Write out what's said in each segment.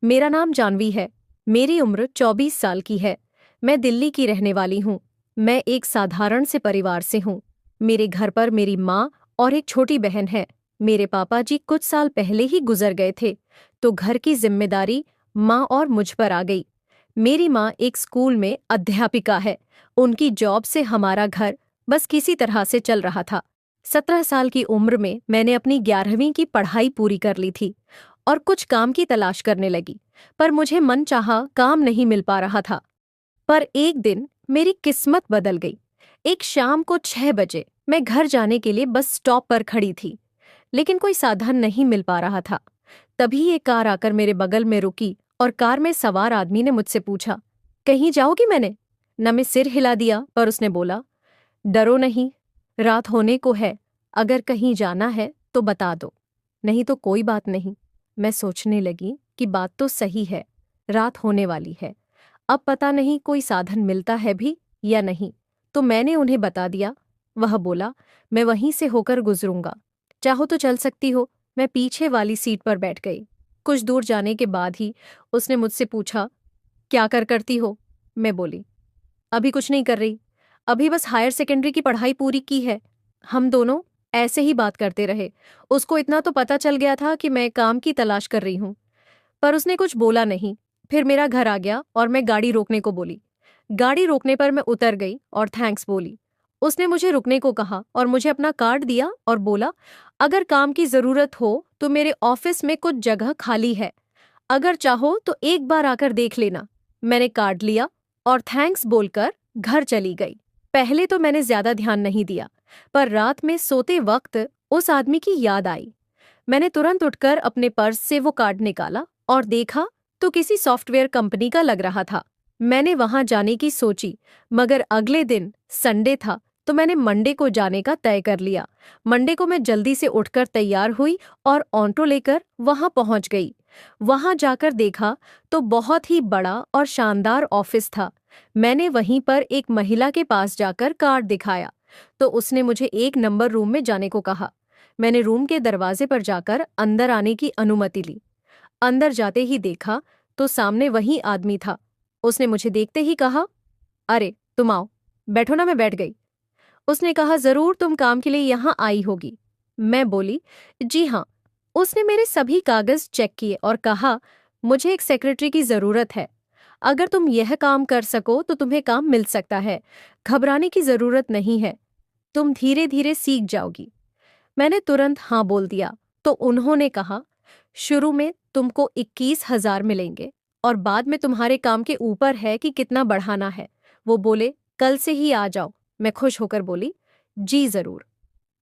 मेरा नाम जानवी है। मेरी उम्र 24 साल की है। मैं दिल्ली की रहने वाली हूँ। मैं एक साधारण से परिवार से हूँ। मेरे घर पर मेरी माँ और एक छोटी बहन है। मेरे पापा जी कुछ साल पहले ही गुजर गए थे, तो घर की जिम्मेदारी माँ और मुझ पर आ गई। मेरी माँ एक स्कूल में अध्यापिका है। उनकी जॉब से हमारा घर बस किसी तरह से चल रहा था। 17 साल की उम्र में मैंने अपनी 11वीं की पढ़ाई पूरी कर ली थी और कुछ काम की तलाश करने लगी, पर मुझे मनचाहा काम नहीं मिल पा रहा था। पर एक दिन मेरी किस्मत बदल गई। एक शाम को 6 बजे मैं घर जाने के लिए बस स्टॉप पर खड़ी थी, लेकिन कोई साधन नहीं मिल पा रहा था। तभी एक कार आकर मेरे बगल में रुकी और कार में सवार आदमी ने मुझसे पूछा, कहीं जाओगी? मैंने न में सिर हिला दिया, पर उसने बोला, डरो नहीं, रात होने को है। अगर कहीं जाना है तो बता दो, नहीं तो कोई बात नहीं। मैं सोचने लगी कि बात तो सही है, रात होने वाली है। अब पता नहीं कोई साधन मिलता है भी या नहीं, तो मैंने उन्हें बता दिया। वह बोला, मैं वहीं से होकर गुजरूंगा, चाहो तो चल सकती हो। मैं पीछे वाली सीट पर बैठ गई। कुछ दूर जाने के बाद ही उसने मुझसे पूछा, क्या करती हो? मैं बोली, अभी कुछ नहीं कर रही, अभी बस हायर सेकेंडरी की पढ़ाई पूरी की है। हम दोनों ऐसे ही बात करते रहे। उसको इतना तो पता चल गया था कि मैं काम की तलाश कर रही हूँ, पर उसने कुछ बोला नहीं। फिर मेरा घर आ गया और मैं गाड़ी रोकने को बोली। गाड़ी रोकने पर मैं उतर गई और थैंक्स बोली। उसने मुझे रुकने को कहा और मुझे अपना कार्ड दिया और बोला, अगर काम की जरूरत हो तो मेरे ऑफिस में कुछ जगह खाली है, अगर चाहो तो एक बार आकर देख लेना। मैंने कार्ड लिया और थैंक्स बोलकर घर चली गई। पहले तो मैंने ज्यादा ध्यान नहीं दिया, पर रात में सोते वक्त उस आदमी की याद आई। मैंने तुरंत उठकर अपने पर्स से वो कार्ड निकाला और देखा तो किसी सॉफ्टवेयर कंपनी का लग रहा था। मैंने वहां जाने की सोची, मगर अगले दिन संडे था, तो मैंने मंडे को जाने का तय कर लिया। मंडे को मैं जल्दी से उठकर तैयार हुई और ऑटो लेकर वहां पहुंच गई। वहां जाकर देखा तो बहुत ही बड़ा और शानदार ऑफिस था। मैंने वहीं पर एक महिला के पास जाकर कार्ड दिखाया, तो उसने मुझे 1 नंबर रूम में जाने को कहा। मैंने रूम के दरवाजे पर जाकर अंदर आने की अनुमति ली। अंदर जाते ही देखा तो सामने वही आदमी था। उसने मुझे देखते ही कहा, अरे तुम आओ, बैठो ना। मैं बैठ गई। उसने कहा, जरूर तुम काम के लिए यहाँ आई होगी। मैं बोली, जी हाँ। उसने मेरे सभी कागज चेक किए और कहा, मुझे एक सेक्रेटरी की जरूरत है। अगर तुम यह काम कर सको तो तुम्हें काम मिल सकता है। घबराने की जरूरत नहीं है, तुम धीरे धीरे सीख जाओगी। मैंने तुरंत हाँ बोल दिया। तो उन्होंने कहा, शुरू में तुमको 21,000 मिलेंगे और बाद में तुम्हारे काम के ऊपर है कि कितना बढ़ाना है। वो बोले, कल से ही आ जाओ। मैं खुश होकर बोली, जी जरूर।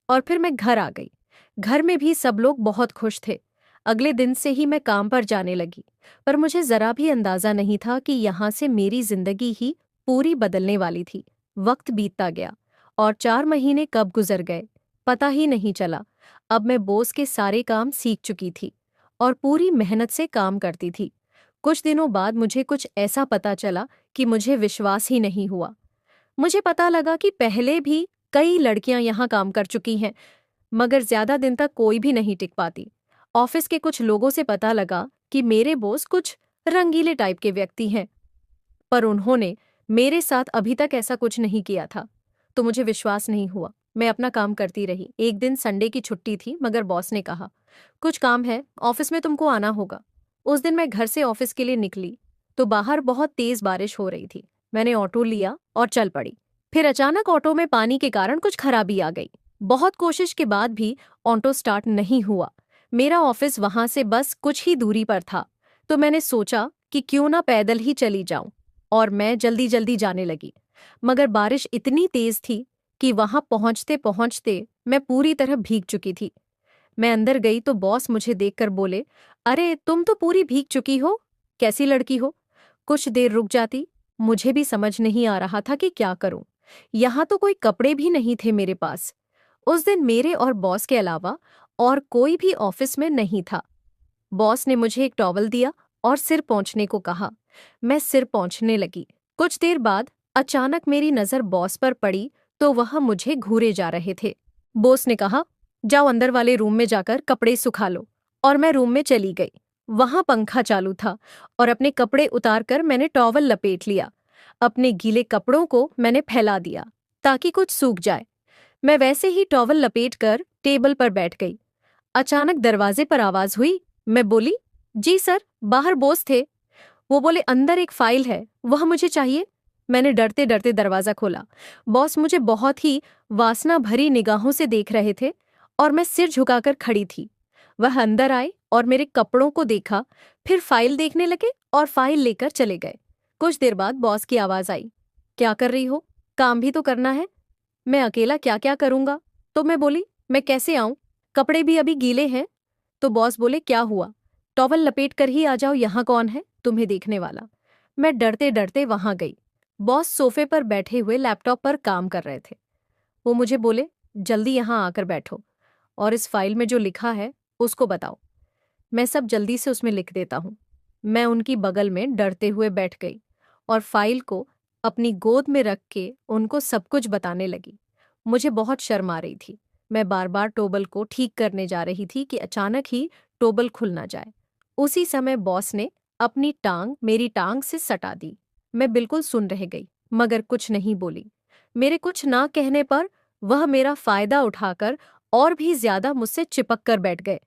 और फिर मैं घर आ गई। घर में भी सब लोग बहुत खुश थे। अगले दिन से ही मैं काम पर जाने लगी, पर मुझे जरा भी अंदाजा नहीं था कि यहाँ से मेरी जिंदगी ही पूरी बदलने वाली थी। वक्त बीतता गया और 4 महीने कब गुजर गए पता ही नहीं चला। अब मैं बॉस के सारे काम सीख चुकी थी और पूरी मेहनत से काम करती थी। कुछ दिनों बाद मुझे कुछ ऐसा पता चला कि मुझे विश्वास ही नहीं हुआ। मुझे पता लगा कि पहले भी कई लड़कियां यहाँ काम कर चुकी हैं, मगर ज्यादा दिन तक कोई भी नहीं टिक पाती। ऑफिस के कुछ लोगों से पता लगा कि मेरे बॉस कुछ रंगीले टाइप के व्यक्ति हैं, पर उन्होंने मेरे साथ अभी तक ऐसा कुछ नहीं किया था, तो मुझे विश्वास नहीं हुआ। मैं अपना काम करती रही। एक दिन संडे की छुट्टी थी, मगर बॉस ने कहा, कुछ काम है, ऑफिस में तुमको आना होगा। उस दिन मैं घर से ऑफिस के लिए निकली तो बाहर बहुत तेज बारिश हो रही थी। मैंने ऑटो लिया और चल पड़ी। फिर अचानक ऑटो में पानी के कारण कुछ खराबी आ गई। बहुत कोशिश के बाद भी ऑटो स्टार्ट नहीं हुआ। मेरा ऑफिस वहां से बस कुछ ही दूरी पर था, तो मैंने सोचा कि क्यों ना पैदल ही चली जाऊं, और मैं जल्दी जल्दी जाने लगी। मगर बारिश इतनी तेज थी कि वहां पहुंचते पहुंचते मैं पूरी तरह भीग चुकी थी। मैं अंदर गई तो बॉस मुझे देखकर बोले, अरे तुम तो पूरी भीग चुकी हो, कैसी लड़की हो? कुछ देर रुक जाती, मुझे भी समझ नहीं आ रहा था कि क्या करूं। यहाँ तो कोई कपड़े भी नहीं थे मेरे पास। उस दिन मेरे और बॉस के अलावा और कोई भी ऑफिस में नहीं था। बॉस ने मुझे एक टॉवल दिया और सिर पोंछने को कहा। मैं सिर पोंछने लगी। कुछ देर बाद अचानक मेरी नजर बॉस पर पड़ी, तो वह मुझे घूरे जा रहे थे। बॉस ने कहा, जाओ अंदर वाले रूम में जाकर कपड़े सुखा लो, और मैं रूम में चली गई। वहां पंखा चालू था और अपने कपड़े उतारकर मैंने टॉवल लपेट लिया। अपने गीले कपड़ों को मैंने फैला दिया ताकि कुछ सूख जाए। मैं वैसे ही टॉवल लपेटकर टेबल पर बैठ गई। अचानक दरवाजे पर आवाज हुई। मैं बोली, जी सर, बाहर बॉस थे। वो बोले, अंदर एक फाइल है, वह मुझे चाहिए। मैंने डरते डरते दरवाजा खोला। बॉस मुझे बहुत ही वासना भरी निगाहों से देख रहे थे और मैं सिर झुकाकर खड़ी थी। वह अंदर आए और मेरे कपड़ों को देखा, फिर फाइल देखने लगे और फाइल लेकर चले गए। कुछ देर बाद बॉस की आवाज आई, क्या कर रही हो? काम भी तो करना है। मैं अकेला क्या क्या करूंगा? तो मैं बोली, मैं कैसे आऊं? कपड़े भी अभी गीले हैं। तो बॉस बोले, क्या हुआ? टॉवल लपेट कर ही आ जाओ, यहाँ कौन है तुम्हें देखने वाला? मैं डरते डरते वहां गई। बॉस सोफे पर बैठे हुए लैपटॉप पर काम कर रहे थे। वो मुझे बोले, जल्दी यहाँ आकर बैठो और इस फाइल में जो लिखा है उसको बताओ। मैं सब जल्दी से उसमें लिख देता हूँ। मैं उनकी बगल में डरते हुए बैठ गई और फाइल को अपनी गोद में रख के उनको सब कुछ बताने लगी। मुझे बहुत शर्म आ रही थी। मैं बार बार टोबल को ठीक करने जा रही थी कि अचानक ही टोबल खुल ना जाए। उसी समय बॉस ने अपनी टांग मेरी टांग से सटा दी। मैं बिल्कुल सुन रह गई मगर कुछ नहीं बोली। मेरे कुछ ना कहने पर वह मेरा फायदा उठाकर और भी ज्यादा मुझसे चिपक कर बैठ गए।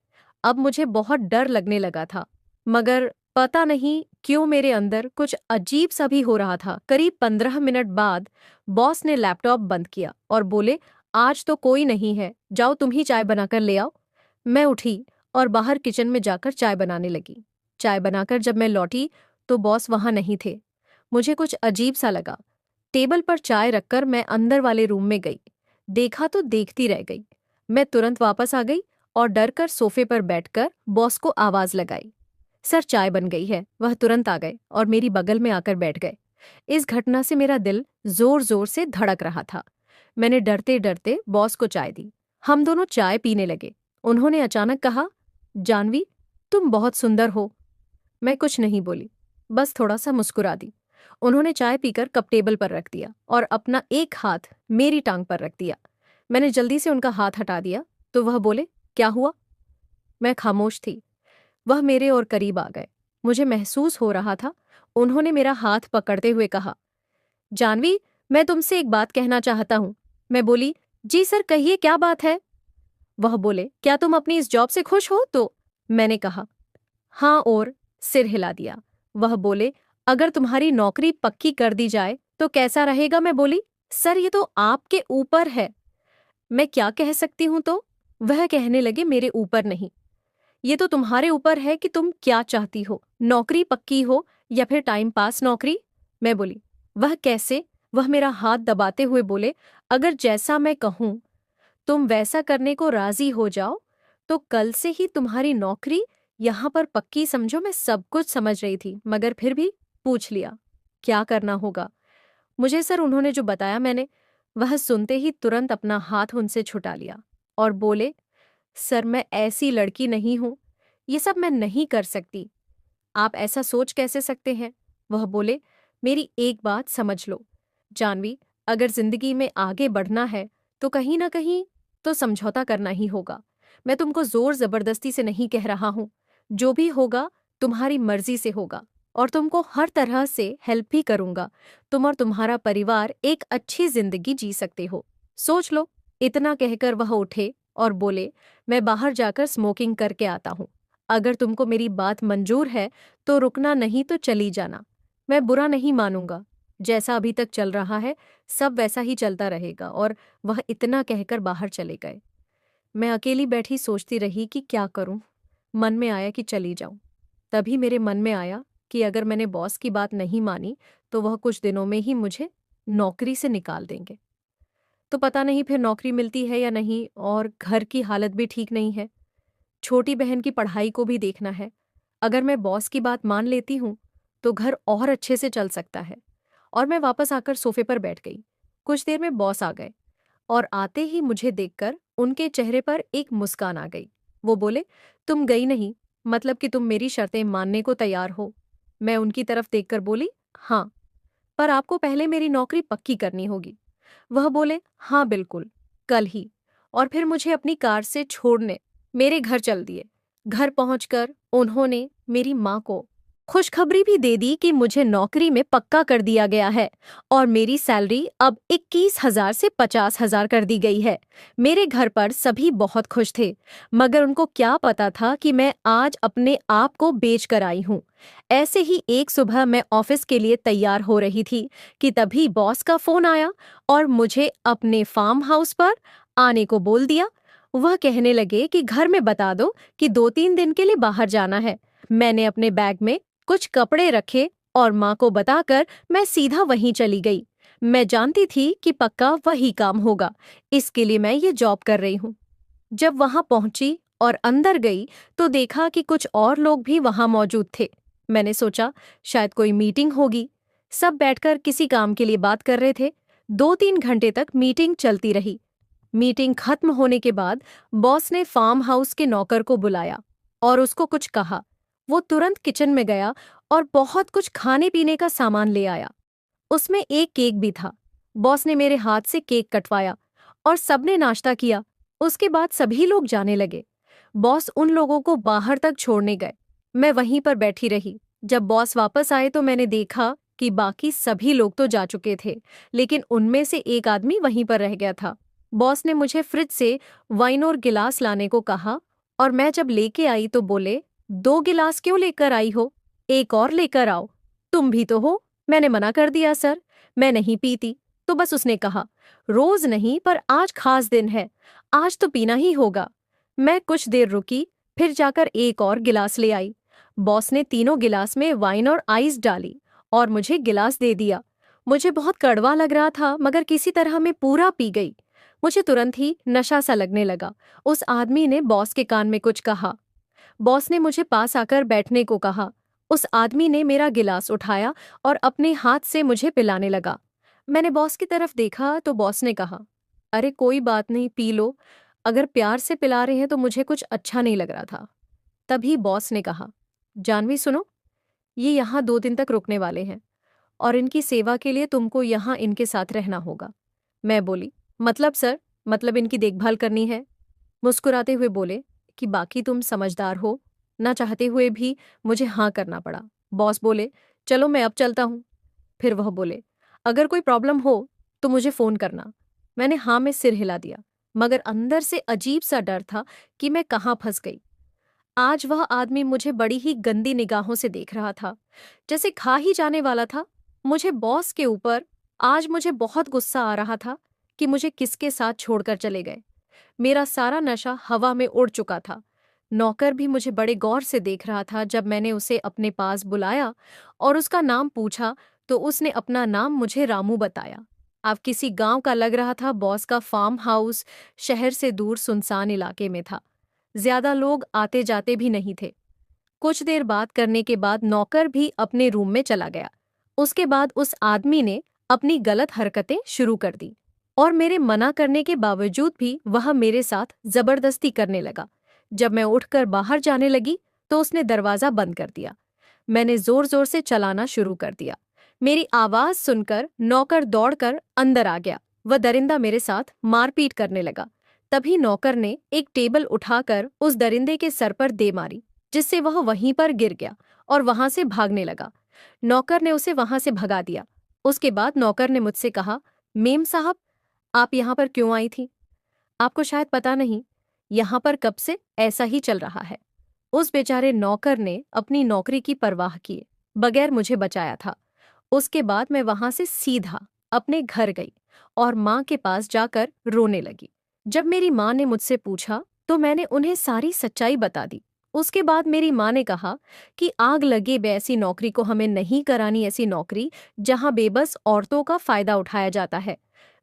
अब मुझे बहुत डर लगने लगा था, मगर पता नहीं क्यों मेरे अंदर कुछ अजीब सा भी हो रहा था। करीब 15 मिनट बाद बॉस ने लैपटॉप बंद किया और बोले, आज तो कोई नहीं है, जाओ तुम ही चाय बनाकर ले आओ। मैं उठी और बाहर किचन में जाकर चाय बनाने लगी। चाय बनाकर जब मैं लौटी तो बॉस वहां नहीं थे। मुझे कुछ अजीब सा लगा। टेबल पर चाय रखकर मैं अंदर वाले रूम में गई। देखा तो देखती रह गई। मैं तुरंत वापस आ गई और डरकर सोफे पर बैठकर बॉस को आवाज लगाई, सर चाय बन गई है। वह तुरंत आ गए और मेरी बगल में आकर बैठ गए। इस घटना से मेरा दिल जोर जोर से धड़क रहा था। मैंने डरते डरते बॉस को चाय दी। हम दोनों चाय पीने लगे। उन्होंने अचानक कहा, जानवी, तुम बहुत सुंदर हो। मैं कुछ नहीं बोली, बस थोड़ा सा मुस्कुरा दी। उन्होंने चाय पीकर कप टेबल पर रख दिया और अपना एक हाथ मेरी टांग पर रख दिया। मैंने जल्दी से उनका हाथ हटा दिया तो वह बोले, क्या हुआ? मैं खामोश थी। वह मेरे और करीब आ गए। मुझे महसूस हो रहा था। उन्होंने मेरा हाथ पकड़ते हुए कहा, जानवी, मैं तुमसे एक बात कहना चाहता हूं। मैं बोली, जी सर, कहिए, क्या बात है? वह बोले, क्या तुम अपनी इस जॉब से खुश हो? तो मैंने कहा, हाँ, और सिर हिला दिया। वह बोले, अगर तुम्हारी नौकरी पक्की कर दी जाए तो कैसा रहेगा? मैं बोली, सर ये तो आपके ऊपर है। मैं क्या कह सकती हूं? तो वह कहने लगे, मेरे ऊपर नहीं, ये तो तुम्हारे ऊपर है कि तुम क्या चाहती हो, नौकरी पक्की हो या फिर टाइम पास नौकरी। मैं बोली, वह कैसे? वह मेरा हाथ दबाते हुए बोले, अगर जैसा मैं कहूं तुम वैसा करने को राजी हो जाओ तो कल से ही तुम्हारी नौकरी यहां पर पक्की समझो। मैं सब कुछ समझ रही थी मगर फिर भी पूछ लिया, क्या करना होगा? मुझे सर उन्होंने जो बताया मैंने वह सुनते ही तुरंत अपना हाथ उनसे छुटा लिया और बोले, सर मैं ऐसी लड़की नहीं हूं, ये सब मैं नहीं कर सकती। आप ऐसा सोच कैसे सकते हैं? वह बोले, मेरी एक बात समझ लो जानवी, अगर जिंदगी में आगे बढ़ना है तो कहीं ना कहीं तो समझौता करना ही होगा। मैं तुमको जोर जबरदस्ती से नहीं कह रहा हूं, जो भी होगा तुम्हारी मर्जी से होगा और तुमको हर तरह से हेल्प भी करूंगा। तुम और तुम्हारा परिवार एक अच्छी जिंदगी जी सकते हो, सोच लो। इतना कहकर वह उठे और बोले, मैं बाहर जाकर स्मोकिंग करके आता हूँ। अगर तुमको मेरी बात मंजूर है तो रुकना, नहीं तो चली जाना। मैं बुरा नहीं मानूंगा। जैसा अभी तक चल रहा है सब वैसा ही चलता रहेगा। और वह इतना कहकर बाहर चले गए। मैं अकेली बैठी सोचती रही कि क्या करूं। मन में आया कि चली जाऊं। तभी मेरे मन में आया कि अगर मैंने बॉस की बात नहीं मानी तो वह कुछ दिनों में ही मुझे नौकरी से निकाल देंगे। तो पता नहीं फिर नौकरी मिलती है या नहीं, और घर की हालत भी ठीक नहीं है। छोटी बहन की पढ़ाई को भी देखना है। अगर मैं बॉस की बात मान लेती हूँ तो घर और अच्छे से चल सकता है। और मैं वापस आकर सोफे पर बैठ गई। कुछ देर में बॉस आ गए और आते ही मुझे देखकर उनके चेहरे पर एक मुस्कान आ गई। वो बोले, तुम गई नहीं, मतलब कि तुम मेरी शर्तें मानने को तैयार हो? मैं उनकी तरफ देखकर बोली, हाँ, पर आपको पहले मेरी नौकरी पक्की करनी होगी। वह बोले, हाँ बिल्कुल, कल ही। और फिर मुझे अपनी कार से छोड़ने मेरे घर चल दिए। घर पहुंचकर उन्होंने मेरी माँ को खुशखबरी भी दे दी कि मुझे नौकरी में पक्का कर दिया गया है और मेरी सैलरी अब 21,000 से 50,000 कर दी गई है। मेरे घर पर सभी बहुत खुश थे, मगर उनको क्या पता था कि मैं आज अपने आप को बेच कर आई हूँ। ऐसे ही एक सुबह मैं ऑफिस के लिए तैयार हो रही थी कि तभी बॉस का फोन आया और मुझे अपने फार्म हाउस पर आने को बोल दिया। वह कहने लगे कि घर में बता दो कि 2-3 दिन के लिए बाहर जाना है। मैंने अपने बैग में कुछ कपड़े रखे और माँ को बताकर मैं सीधा वहीं चली गई। मैं जानती थी कि पक्का वही काम होगा, इसके लिए मैं ये जॉब कर रही हूँ। जब वहां पहुंची और अंदर गई तो देखा कि कुछ और लोग भी वहां मौजूद थे। मैंने सोचा शायद कोई मीटिंग होगी। सब बैठकर किसी काम के लिए बात कर रहे थे। 2-3 घंटे तक मीटिंग चलती रही। मीटिंग खत्म होने के बाद बॉस ने फार्म हाउस के नौकर को बुलाया और उसको कुछ कहा। वो तुरंत किचन में गया और बहुत कुछ खाने पीने का सामान ले आया। उसमें एक केक भी था। बॉस ने मेरे हाथ से केक कटवाया और सबने नाश्ता किया। उसके बाद सभी लोग जाने लगे। बॉस उन लोगों को बाहर तक छोड़ने गए। मैं वहीं पर बैठी रही। जब बॉस वापस आए तो मैंने देखा कि बाकी सभी लोग तो जा चुके थे, लेकिन उनमें से एक आदमी वहीं पर रह गया था। बॉस ने मुझे फ्रिज से वाइन और गिलास लाने को कहा और मैं जब लेके आई तो बोले, 2 गिलास क्यों लेकर आई हो? एक और लेकर आओ। तुम भी तो हो। मैंने मना कर दिया, सर, मैं नहीं पीती। तो बस उसने कहा, रोज नहीं पर आज खास दिन है, आज तो पीना ही होगा। मैं कुछ देर रुकी, फिर जाकर एक और गिलास ले आई। बॉस ने तीनों गिलास में वाइन और आइस डाली और मुझे गिलास दे दिया। मुझे बहुत कड़वा लग रहा था, मगर किसी तरह मैं पूरा पी गई। मुझे तुरंत ही नशा सा लगने लगा। उस आदमी ने बॉस के कान में कुछ कहा। बॉस ने मुझे पास आकर बैठने को कहा। उस आदमी ने मेरा गिलास उठाया और अपने हाथ से मुझे पिलाने लगा। मैंने बॉस की तरफ देखा तो बॉस ने कहा, अरे कोई बात नहीं, पी लो। अगर प्यार से पिला रहे हैं तो मुझे कुछ अच्छा नहीं लग रहा था। तभी बॉस ने कहा, जानवी सुनो, ये यहाँ 2 दिन तक रुकने वाले हैं और इनकी सेवा के लिए तुमको यहाँ इनके साथ रहना होगा। मैं बोली, मतलब सर? मतलब इनकी देखभाल करनी है? मुस्कुराते हुए बोले कि बाकी तुम समझदार हो। ना चाहते हुए भी मुझे हाँ करना पड़ा। बॉस बोले, चलो मैं अब चलता हूँ। फिर वह बोले, अगर कोई प्रॉब्लम हो तो मुझे फोन करना। मैंने हाँ में सिर हिला दिया, मगर अंदर से अजीब सा डर था कि मैं कहाँ फंस गई। आज वह आदमी मुझे बड़ी ही गंदी निगाहों से देख रहा था, जैसे खा ही जाने वाला था। मुझे बॉस के ऊपर आज मुझे बहुत गुस्सा आ रहा था कि मुझे किसके साथ छोड़कर चले गए। मेरा सारा नशा हवा में उड़ चुका था। नौकर भी मुझे बड़े गौर से देख रहा था। जब मैंने उसे अपने पास बुलाया और उसका नाम पूछा तो उसने अपना नाम मुझे रामू बताया। अब किसी गांव का लग रहा था। बॉस का फार्म हाउस शहर से दूर सुनसान इलाके में था। ज्यादा लोग आते जाते भी नहीं थे। कुछ देर बात करने के बाद नौकर भी अपने रूम में चला गया। उसके बाद उस आदमी ने अपनी गलत हरकतें शुरू कर दी और मेरे मना करने के बावजूद भी वह मेरे साथ जबरदस्ती करने लगा। जब मैं उठकर बाहर जाने लगी तो उसने दरवाजा बंद कर दिया। मैंने जोर जोर से चलाना शुरू कर दिया। मेरी आवाज सुनकर नौकर दौड़कर अंदर आ गया। वह दरिंदा मेरे साथ मारपीट करने लगा। तभी नौकर ने एक टेबल उठाकर उस दरिंदे के सर पर दे मारी, जिससे वह वहीं पर गिर गया और वहां से भागने लगा। नौकर ने उसे वहां से भगा दिया। उसके बाद नौकर ने मुझसे कहा, मेम साहब, आप यहाँ पर क्यों आई थी? आपको शायद पता नहीं, यहाँ पर कब से ऐसा ही चल रहा है। उस बेचारे नौकर ने अपनी नौकरी की परवाह किए बगैर मुझे बचाया था। उसके बाद मैं वहां से सीधा अपने घर गई और माँ के पास जाकर रोने लगी। जब मेरी माँ ने मुझसे पूछा तो मैंने उन्हें सारी सच्चाई बता दी। उसके बाद मेरी माँ ने कहा कि आग लगे ऐसी नौकरी को हमें नहीं करानी, ऐसी नौकरी जहाँ बेबस औरतों का फायदा उठाया जाता है।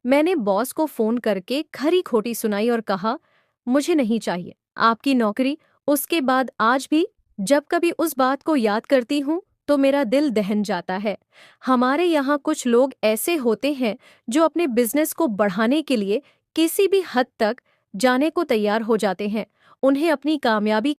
मैंने बॉस को फोन करके खरी खोटी सुनाई और कहा, मुझे नहीं चाहिए आपकी नौकरी। उसके बाद आज भी जब कभी उस बात को याद करती हूँ तो मेरा दिल दहन जाता है। हमारे यहाँ कुछ लोग ऐसे होते हैं जो अपने बिजनेस को बढ़ाने के लिए किसी भी हद तक जाने को तैयार हो जाते हैं। उन्हें अपनी कामयाबी